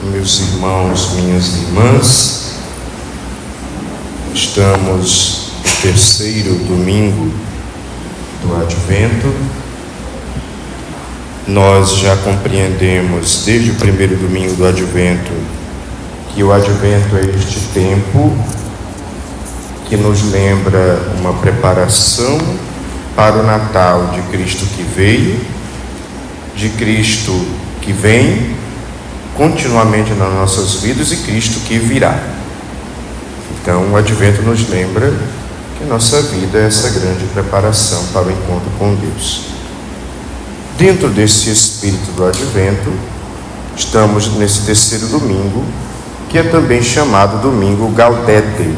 meus irmãos, minhas irmãs. Estamos no terceiro domingo do Advento. Nós já compreendemos desde o primeiro domingo do Advento que o Advento é este tempo que nos lembra uma preparação para o Natal de Cristo que veio, de Cristo que vem continuamente nas nossas vidas e Cristo que virá. Então o Advento nos lembra que nossa vida é essa grande preparação para o encontro com Deus. Dentro desse espírito do Advento, estamos nesse terceiro domingo, que é também chamado domingo Gaudete.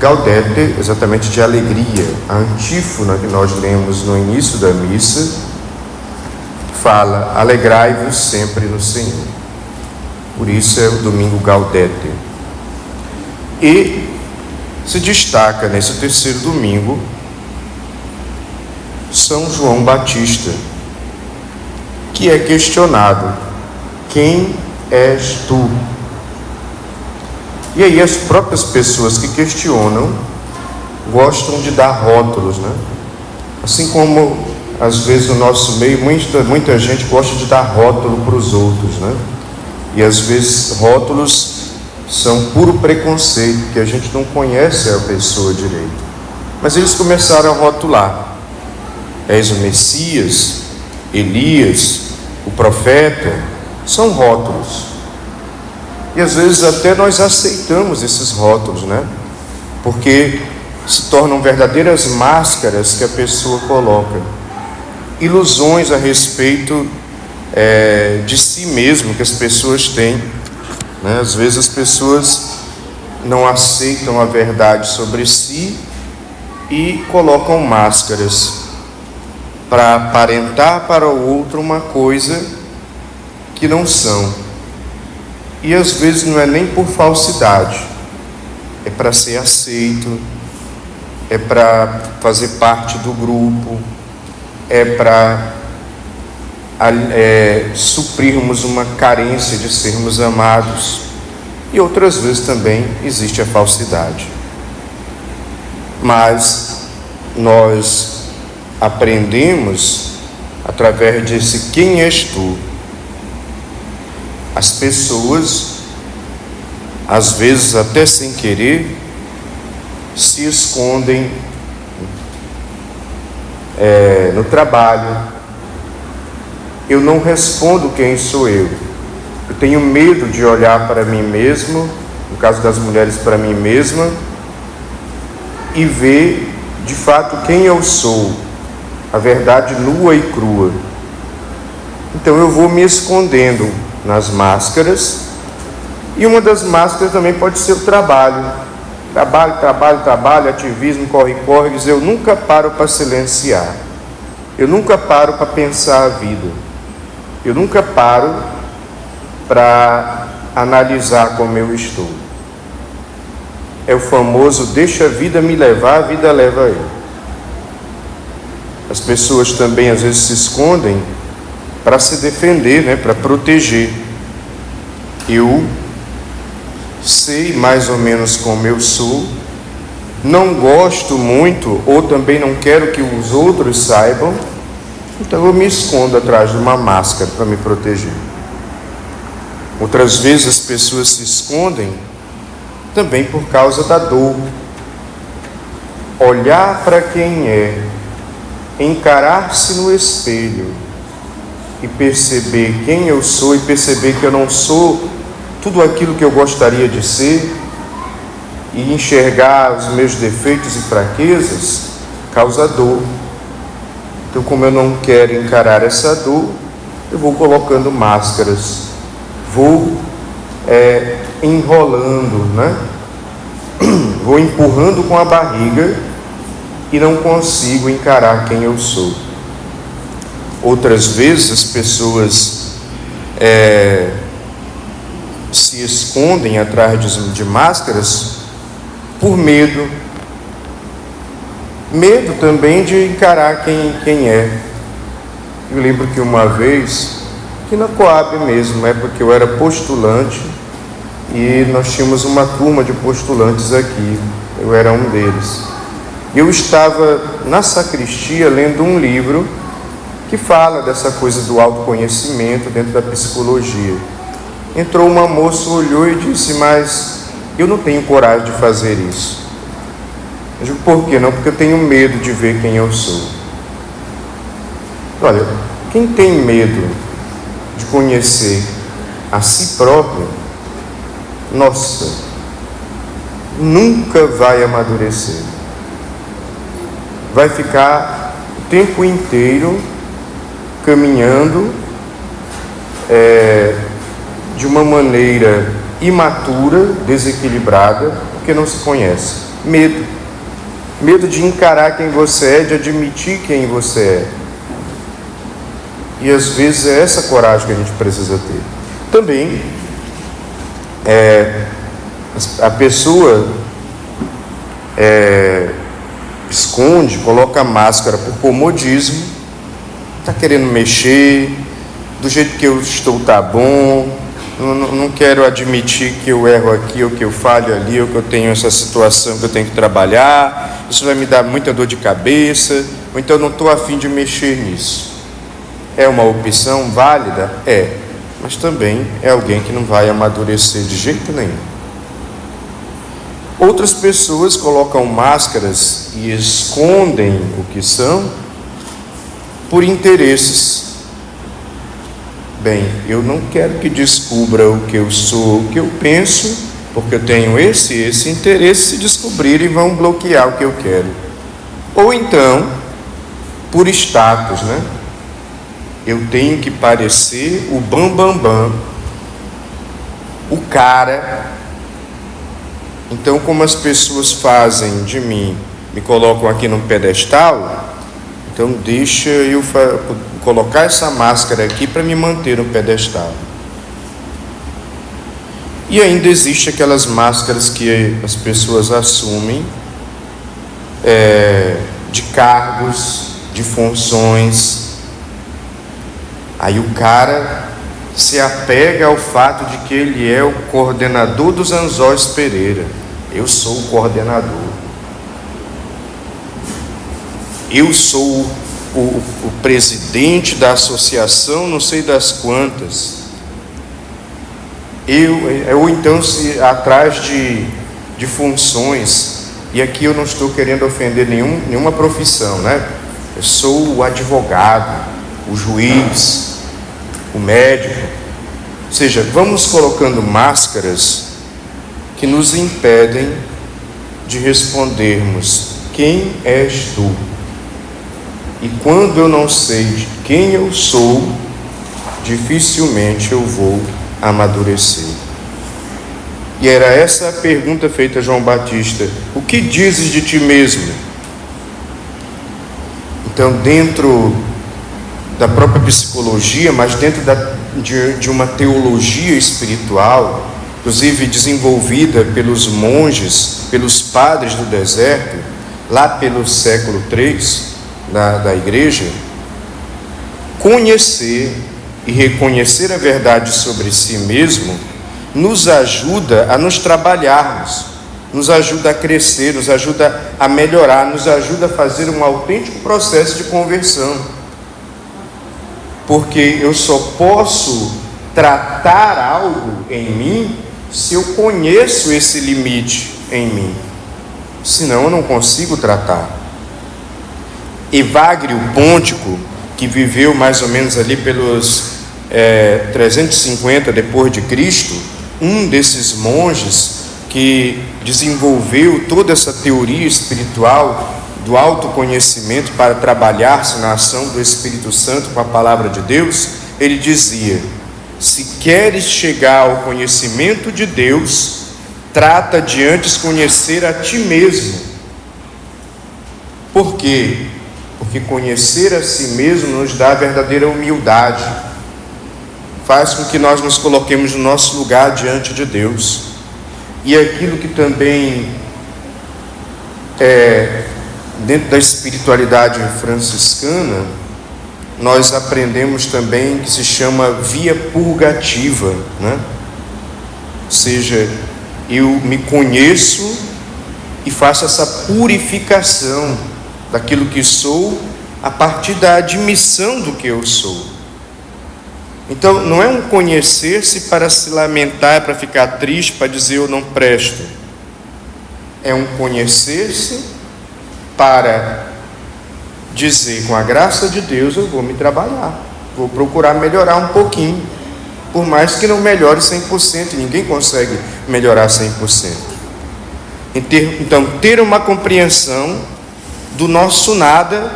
Gaudete, exatamente de alegria. A antífona que nós lemos no início da missa fala: alegrai-vos sempre no Senhor. Por isso é o domingo Gaudete. E se destaca nesse terceiro domingo São João Batista, que é questionado: quem és tu? E aí as próprias pessoas que questionam gostam de dar rótulos, né? Assim como às vezes no nosso meio muita gente gosta de dar rótulo para os outros, né? E às vezes rótulos são puro preconceito, porque a gente não conhece a pessoa direito. Mas eles começaram a rotular: és o Messias, Elias, o profeta. São rótulos. E às vezes até nós aceitamos esses rótulos, né? Porque se tornam verdadeiras máscaras que a pessoa coloca. Ilusões a respeito de si mesmo que as pessoas têm, né? Às vezes as pessoas não aceitam a verdade sobre si e colocam máscaras para aparentar para o outro uma coisa que não são. E às vezes não é nem por falsidade, é para ser aceito, é para fazer parte do grupo, é para suprirmos uma carência de sermos amados. E outras vezes também existe a falsidade. Mas nós aprendemos através desse quem és tu. As pessoas, às vezes até sem querer, se escondem no trabalho. Eu não respondo quem sou eu. Eu tenho medo de olhar para mim mesmo, no caso das mulheres, para mim mesma, e ver de fato quem eu sou, a verdade nua e crua. Então eu vou me escondendo nas máscaras, e uma das máscaras também pode ser o trabalho, ativismo, corre, eu nunca paro para silenciar, eu nunca paro para pensar a vida, eu nunca paro para analisar como eu estou. É o famoso deixa a vida me levar, a vida leva eu. As pessoas também às vezes se escondem para se defender, né? Para proteger. Eu sei mais ou menos como eu sou, não gosto muito, ou também não quero que os outros saibam, então eu me escondo atrás de uma máscara para me proteger. Outras vezes as pessoas se escondem também por causa da dor. Olhar para quem é, encarar-se no espelho e perceber quem eu sou e perceber que eu não sou tudo aquilo que eu gostaria de ser, e enxergar os meus defeitos e fraquezas, causa dor. Então, como eu não quero encarar essa dor, eu vou colocando máscaras, vou enrolando, né? Vou empurrando com a barriga e não consigo encarar quem eu sou. Outras vezes as pessoas se escondem atrás de máscaras por medo também de encarar quem é. Eu lembro que uma vez aqui na Coab mesmo, é porque eu era postulante e nós tínhamos uma turma de postulantes aqui, eu era um deles. Eu estava na sacristia lendo um livro que fala dessa coisa do autoconhecimento dentro da psicologia. Entrou uma moça, olhou e disse: mas eu não tenho coragem de fazer isso. Eu digo: por quê? Não, porque eu tenho medo de ver quem eu sou. Olha, quem tem medo de conhecer a si próprio, nossa, nunca vai amadurecer. Vai ficar o tempo inteiro caminhando de uma maneira imatura, desequilibrada, porque não se conhece. Medo de encarar quem você é, de admitir quem você é. E às vezes é essa coragem que a gente precisa ter. Também a pessoa esconde, coloca máscara por comodismo, está querendo mexer, do jeito que eu estou tá bom, não quero admitir que eu erro aqui, ou que eu falho ali, ou que eu tenho essa situação que eu tenho que trabalhar, isso vai me dar muita dor de cabeça, ou então não estou a fim de mexer nisso. É uma opção válida? É, mas também é alguém que não vai amadurecer de jeito nenhum. Outras pessoas colocam máscaras e escondem o que são por interesses. Bem, eu não quero que descubra o que eu sou, o que eu penso, porque eu tenho esse interesse. Se descobrirem, vão bloquear o que eu quero. Ou então, por status, né? Eu tenho que parecer o bambambam, o cara. Então, como as pessoas fazem de mim, me colocam aqui num pedestal, então deixa eu colocar essa máscara aqui para me manter no pedestal. E ainda existe aquelas máscaras que as pessoas assumem de cargos, de funções. Aí o cara se apega ao fato de que ele é o coordenador dos Anzóis Pereira. Eu sou o coordenador. Eu sou o presidente da associação, não sei das quantas. Ou então se atrás de funções. E aqui eu não estou querendo ofender nenhuma profissão, né? Eu sou o advogado, o juiz, o médico. Ou seja, vamos colocando máscaras que nos impedem de respondermos: quem és tu? E quando eu não sei quem eu sou, dificilmente eu vou amadurecer. E era essa a pergunta feita a João Batista: o que dizes de ti mesmo? Então, dentro da própria psicologia, mas dentro de uma teologia espiritual, inclusive desenvolvida pelos monges, pelos padres do deserto, lá pelo século III da igreja, conhecer e reconhecer a verdade sobre si mesmo nos ajuda a nos trabalharmos, nos ajuda a crescer, nos ajuda a melhorar, nos ajuda a fazer um autêntico processo de conversão. Porque eu só posso tratar algo em mim se eu conheço esse limite em mim. Senão eu não consigo tratar. Evagrio Pôntico, que viveu mais ou menos ali pelos 350 depois de Cristo, um desses monges que desenvolveu toda essa teoria espiritual do autoconhecimento para trabalhar-se na ação do Espírito Santo com a palavra de Deus, ele dizia: se queres chegar ao conhecimento de Deus, trata de antes conhecer a ti mesmo. Por quê? Porque conhecer a si mesmo nos dá a verdadeira humildade, faz com que nós nos coloquemos no nosso lugar diante de Deus. E aquilo que também dentro da espiritualidade franciscana, nós aprendemos também que se chama via purgativa, né? Ou seja, eu me conheço e faço essa purificação daquilo que sou a partir da admissão do que eu sou. Então, não é um conhecer-se para se lamentar, para ficar triste, para dizer eu não presto. É um conhecer-se para dizer, com a graça de Deus, eu vou me trabalhar, vou procurar melhorar um pouquinho, por mais que não melhore 100%, ninguém consegue melhorar 100%. Então, ter uma compreensão do nosso nada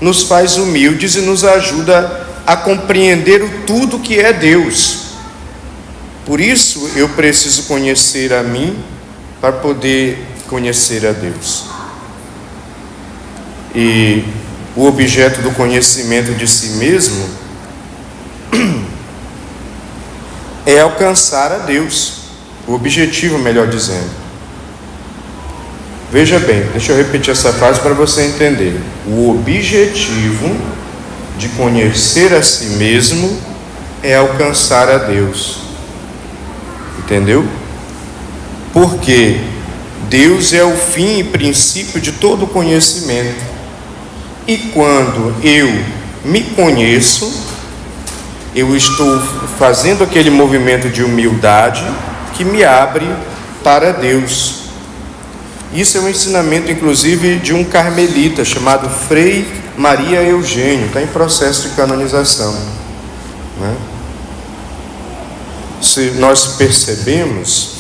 nos faz humildes e nos ajuda a compreender o tudo que é Deus. Por isso, eu preciso conhecer a mim para poder conhecer a Deus. E o objeto do conhecimento de si mesmo é alcançar a Deus. O objetivo, melhor dizendo. Veja bem, deixa eu repetir essa frase para você entender. O objetivo de conhecer a si mesmo é alcançar a Deus. Entendeu? Porque Deus é o fim e princípio de todo conhecimento. E quando eu me conheço, eu estou fazendo aquele movimento de humildade que me abre para Deus. Isso é um ensinamento, inclusive, de um carmelita chamado Frei Maria Eugênio, está em processo de canonização, né? Se nós percebemos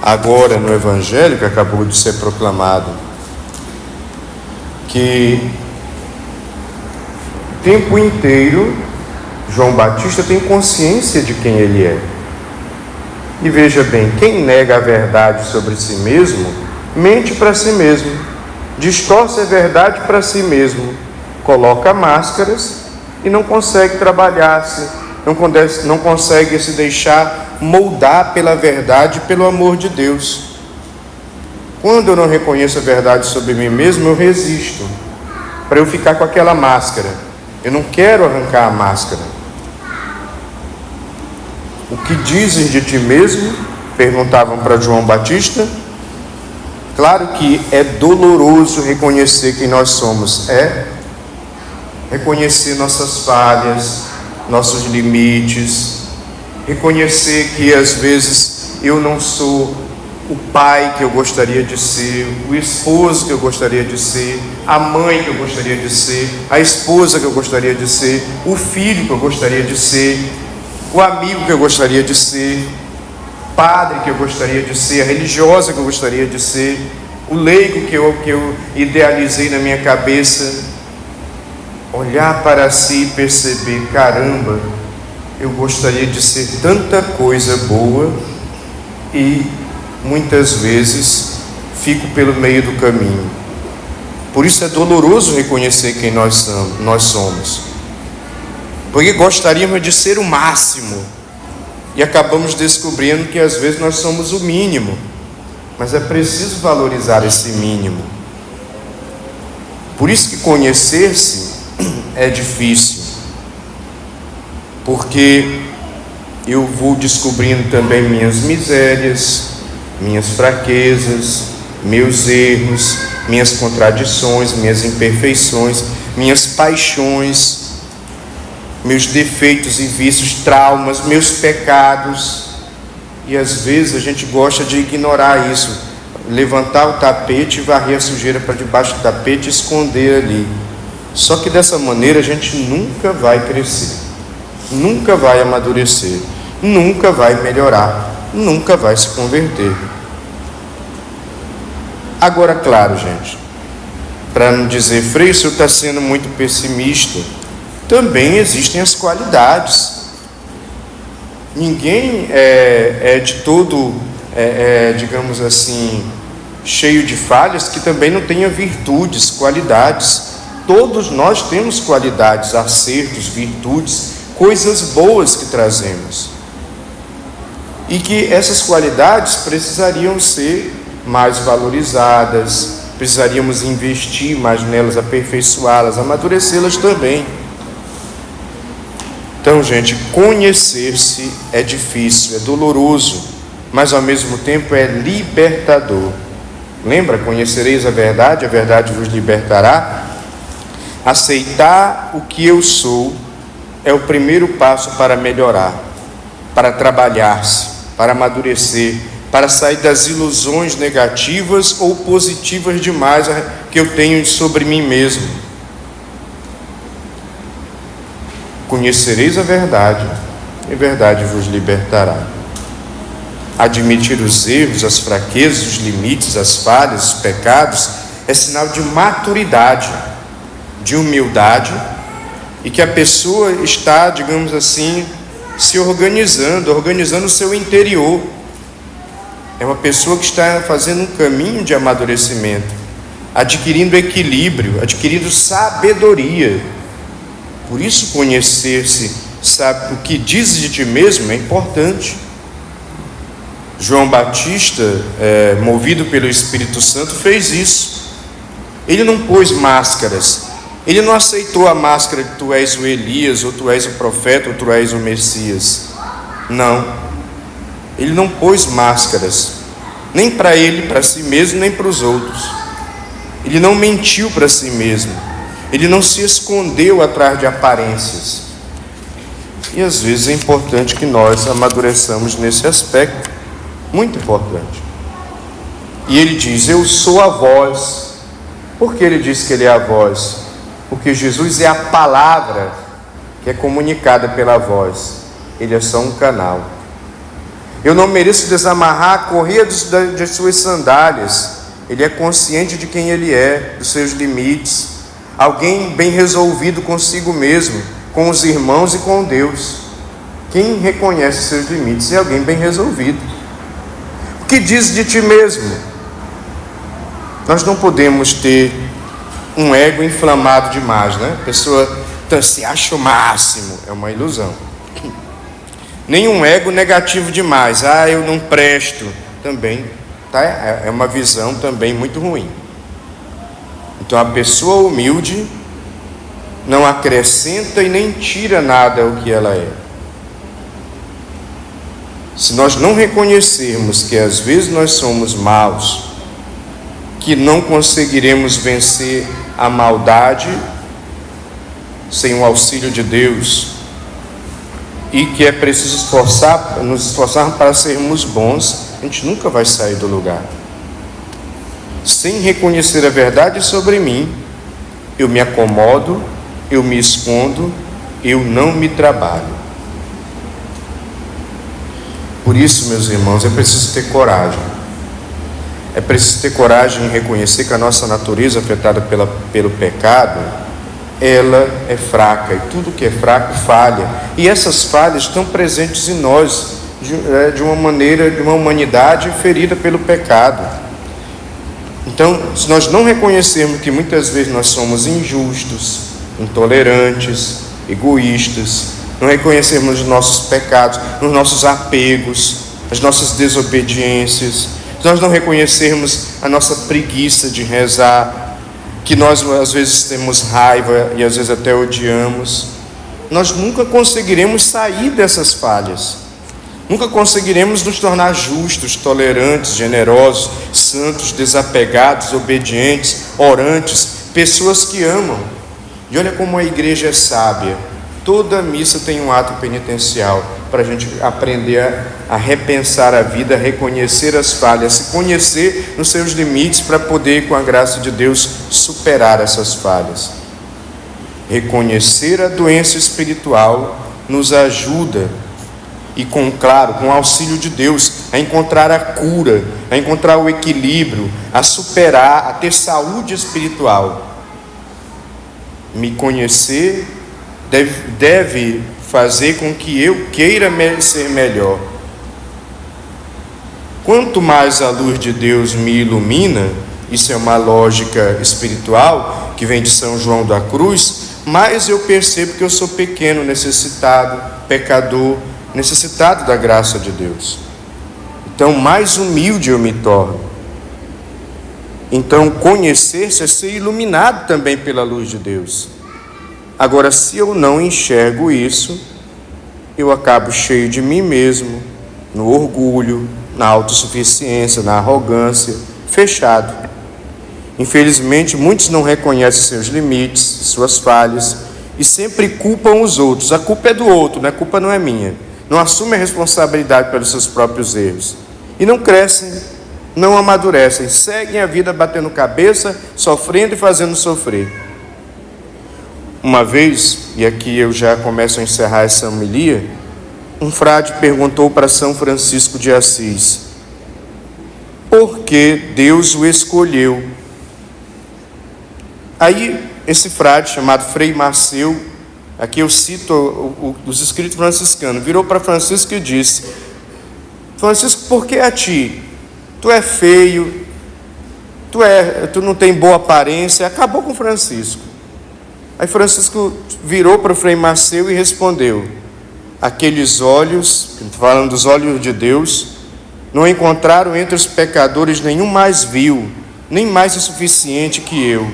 agora no Evangelho que acabou de ser proclamado, que o tempo inteiro João Batista tem consciência de quem ele é. E veja bem, quem nega a verdade sobre si mesmo, mente para si mesmo, distorce a verdade para si mesmo, coloca máscaras e não consegue trabalhar-se, não consegue se deixar moldar pela verdade e pelo amor de Deus. Quando eu não reconheço a verdade sobre mim mesmo, eu resisto, para eu ficar com aquela máscara. Eu não quero arrancar a máscara. O que dizes de ti mesmo? Perguntavam para João Batista. Claro que é doloroso reconhecer quem nós somos. Reconhecer nossas falhas, nossos limites, reconhecer que às vezes eu não sou o pai que eu gostaria de ser, o esposo que eu gostaria de ser, a mãe que eu gostaria de ser, a esposa que eu gostaria de ser, o filho que eu gostaria de ser, o amigo que eu gostaria de ser, o padre que eu gostaria de ser, a religiosa que eu gostaria de ser, o leigo que eu idealizei na minha cabeça. Olhar para si e perceber, caramba, eu gostaria de ser tanta coisa boa e muitas vezes fico pelo meio do caminho. Por isso é doloroso reconhecer quem nós somos, porque gostaríamos de ser o máximo e acabamos descobrindo que às vezes nós somos o mínimo, mas é preciso valorizar esse mínimo. Por isso que conhecer-se é difícil, porque eu vou descobrindo também minhas misérias, minhas fraquezas, meus erros, minhas contradições, minhas imperfeições, minhas paixões, meus defeitos e vícios, traumas, meus pecados. E às vezes a gente gosta de ignorar isso, levantar o tapete e varrer a sujeira para debaixo do tapete e esconder ali. Só que dessa maneira a gente nunca vai crescer, nunca vai amadurecer, nunca vai melhorar, nunca vai se converter. Agora, claro, gente, para não dizer, Frei, o senhor está sendo muito pessimista, também existem as qualidades. Ninguém é de todo, digamos assim, cheio de falhas, que também não tenha virtudes, qualidades. Todos nós temos qualidades, acertos, virtudes, coisas boas que trazemos. E que essas qualidades precisariam ser mais valorizadas, precisaríamos investir mais nelas, aperfeiçoá-las, amadurecê-las também. Então, gente, conhecer-se é difícil, é doloroso, mas ao mesmo tempo é libertador. Lembra? Conhecereis a verdade vos libertará. Aceitar o que eu sou é o primeiro passo para melhorar, para trabalhar-se, para amadurecer, para sair das ilusões negativas ou positivas demais que eu tenho sobre mim mesmo. Conhecereis a verdade vos libertará. Admitir os erros, as fraquezas, os limites, as falhas, os pecados, é sinal de maturidade, de humildade, e que a pessoa está, digamos assim, se organizando o seu interior. É uma pessoa que está fazendo um caminho de amadurecimento, adquirindo equilíbrio, adquirindo sabedoria. Por isso, conhecer-se, sabe, o que dizes de ti mesmo é importante. João Batista, movido pelo Espírito Santo, fez isso. Ele não pôs máscaras. Ele não aceitou a máscara de tu és o Elias, ou tu és o profeta, ou tu és o Messias. Não. Ele não pôs máscaras, nem para ele, para si mesmo, nem para os outros. Ele não mentiu para si mesmo. Ele não se escondeu atrás de aparências. E às vezes é importante que nós amadureçamos nesse aspecto, muito importante. E ele diz: eu sou a voz. Por que ele diz que ele é a voz? Porque Jesus é a palavra que é comunicada pela voz. Ele é só um canal. Eu não mereço desamarrar a correia de suas sandálias. Ele é consciente de quem ele é, dos seus limites. Alguém bem resolvido consigo mesmo, com os irmãos e com Deus. Quem reconhece seus limites é alguém bem resolvido. O que diz de ti mesmo? Nós não podemos ter um ego inflamado demais, né? A pessoa se acha o máximo, é uma ilusão. Nem um ego negativo demais, eu não presto, também, tá? É uma visão também muito ruim. Então a pessoa humilde não acrescenta e nem tira nada ao que ela é. Se nós não reconhecermos que às vezes nós somos maus, que não conseguiremos vencer a maldade sem o auxílio de Deus, e que é preciso nos esforçar para sermos bons, a gente nunca vai sair do lugar. Sem reconhecer a verdade sobre mim, eu me acomodo, eu me escondo, eu não me trabalho. Por isso, meus irmãos, é preciso ter coragem. É preciso ter coragem em reconhecer que a nossa natureza afetada pelo pecado, ela é fraca, e tudo que é fraco falha. E essas falhas estão presentes em nós, de uma maneira, de uma humanidade ferida pelo pecado. Então, se nós não reconhecermos que muitas vezes nós somos injustos, intolerantes, egoístas, não reconhecermos os nossos pecados, os nossos apegos, as nossas desobediências, se nós não reconhecermos a nossa preguiça de rezar, que nós às vezes temos raiva e às vezes até odiamos, nós nunca conseguiremos sair dessas falhas. Nunca conseguiremos nos tornar justos, tolerantes, generosos, santos, desapegados, obedientes, orantes, pessoas que amam. E olha como a igreja é sábia. Toda missa tem um ato penitencial para a gente aprender a repensar a vida, a reconhecer as falhas, se conhecer nos seus limites para poder, com a graça de Deus, superar essas falhas. Reconhecer a doença espiritual nos ajuda, e com o auxílio de Deus, a encontrar a cura, a encontrar o equilíbrio, a superar, a ter saúde espiritual. Me conhecer deve fazer com que eu queira ser melhor. Quanto mais a luz de Deus me ilumina, isso é uma lógica espiritual que vem de São João da Cruz, mais eu percebo que eu sou pequeno, necessitado, pecador, necessitado da graça de Deus. Então mais humilde eu me torno. Então conhecer-se é ser iluminado também pela luz de Deus. Agora, se eu não enxergo isso, eu acabo cheio de mim mesmo, no orgulho, na autossuficiência, na arrogância, fechado. Infelizmente, muitos não reconhecem seus limites, suas falhas e sempre culpam os outros. A culpa é do outro, né? A culpa não é minha. Não assumem a responsabilidade pelos seus próprios erros. E não crescem, não amadurecem, seguem a vida batendo cabeça, sofrendo e fazendo sofrer. Uma vez, e aqui eu já começo a encerrar essa homilia, um frade perguntou para São Francisco de Assis por que Deus o escolheu. Aí, esse frade, chamado Frei Marceu, aqui eu cito os escritos franciscanos, virou para Francisco e disse: Francisco, por que a ti? Tu é feio, tu não tem boa aparência. Acabou com Francisco. Aí Francisco virou para o Frei Marceu e respondeu: aqueles olhos, falando dos olhos de Deus, não encontraram entre os pecadores nenhum mais vil, nem mais insuficiente que eu.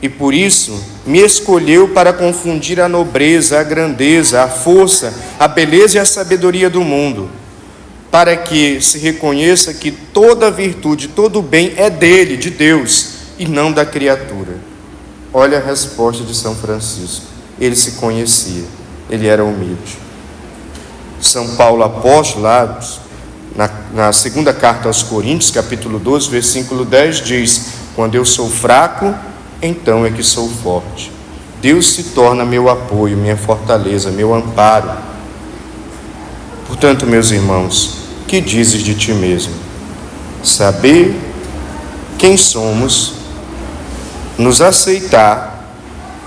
E por isso me escolheu para confundir a nobreza, a grandeza, a força, a beleza e a sabedoria do mundo, para que se reconheça que toda virtude, todo bem é dele, de Deus, e não da criatura. Olha a resposta de São Francisco. Ele se conhecia, ele era humilde. São Paulo apóstolo, lá na segunda carta aos Coríntios, capítulo 12, versículo 10, diz: quando eu sou fraco, então é que sou forte. Deus se torna meu apoio, minha fortaleza, meu amparo. Portanto, meus irmãos, que dizes de ti mesmo? Saber quem somos, nos aceitar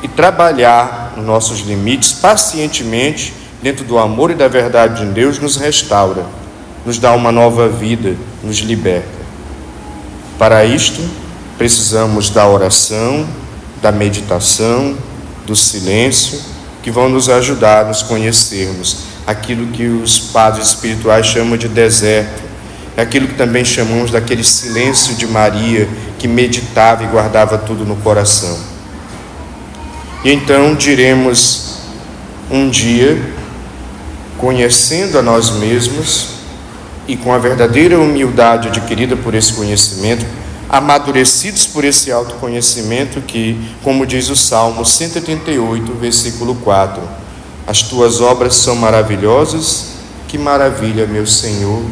e trabalhar nossos limites pacientemente dentro do amor e da verdade de Deus nos restaura, nos dá uma nova vida, nos liberta. Para isto, precisamos da oração, da meditação, do silêncio, que vão nos ajudar a nos conhecermos. Aquilo que os padres espirituais chamam de deserto, é aquilo que também chamamos daquele silêncio de Maria, que meditava e guardava tudo no coração. E então diremos um dia, conhecendo a nós mesmos e com a verdadeira humildade adquirida por esse conhecimento, amadurecidos por esse autoconhecimento que, como diz o Salmo 138, versículo 4, as tuas obras são maravilhosas, que maravilha, meu Senhor,